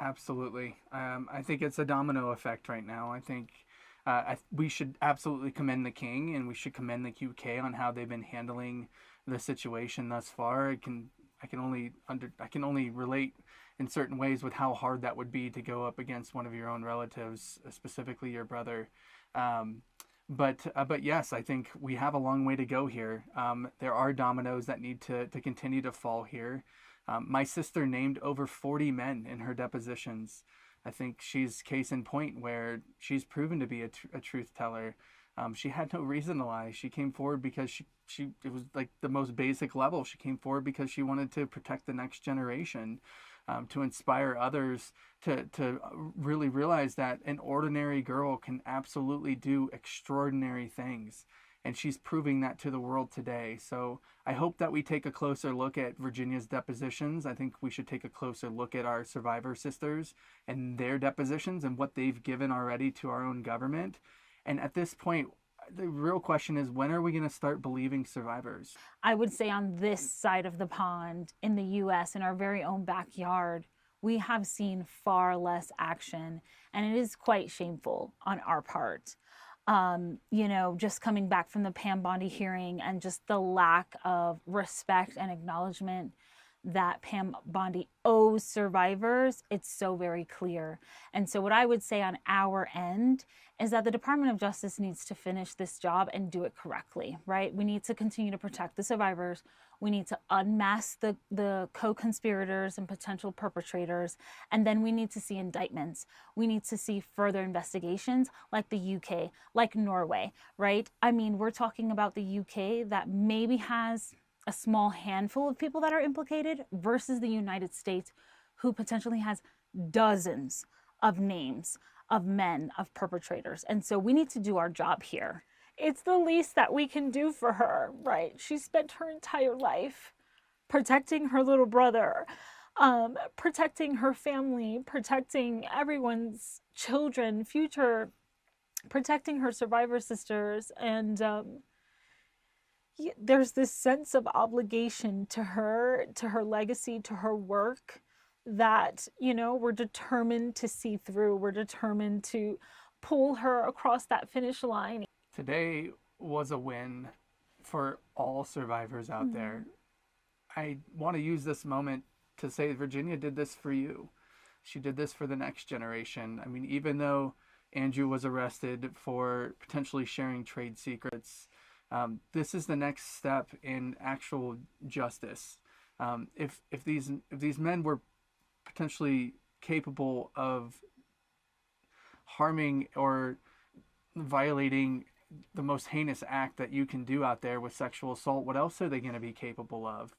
Absolutely. I think it's a domino effect right now. I think we should absolutely commend the king, and we should commend the UK on how they've been handling the situation thus far. I can only relate in certain ways with how hard that would be to go up against one of your own relatives, specifically your brother. Um, but yes, I think we have a long way to go here. There are dominoes that need to continue to fall here. My sister named over 40 men in her depositions. I think she's case in point where she's proven to be a truth teller. She had no reason to lie. She came forward because she it was like the most basic level. She came forward because she wanted to protect the next generation, to inspire others to really realize that an ordinary girl can absolutely do extraordinary things. And she's proving that to the world today. So I hope that we take a closer look at Virginia's depositions. I think we should take a closer look at our survivor sisters and their depositions and what they've given already to our own government. And at this point, the real question is, when are we going to start believing survivors? I would say on this side of the pond in the US, in our very own backyard, we have seen far less action, and it is quite shameful on our part. Just coming back from the Pam Bondi hearing and just the lack of respect and acknowledgement that Pam Bondi owes survivors, it's so very clear. And so what I would say on our end is that the Department of Justice needs to finish this job and do it correctly, right? We need to continue to protect the survivors. We need to unmask the co-conspirators and potential perpetrators. And then we need to see indictments. We need to see further investigations like the UK, like Norway, right? I mean, we're talking about the UK that maybe has a small handful of people that are implicated versus the United States, who potentially has dozens of names of men, of perpetrators. And so we need to do our job here. It's the least that we can do for her, right? She spent her entire life protecting her little brother, protecting her family, protecting everyone's children, future, protecting her survivor sisters. And there's this sense of obligation to her legacy, to her work, that, we're determined to see through. We're determined to pull her across that finish line. Today was a win for all survivors out there. I want to use this moment to say Virginia did this for you. She did this for the next generation. I mean, even though Andrew was arrested for potentially sharing trade secrets, this is the next step in actual justice. If these men were potentially capable of harming or violating the most heinous act that you can do out there with sexual assault, what else are they going to be capable of?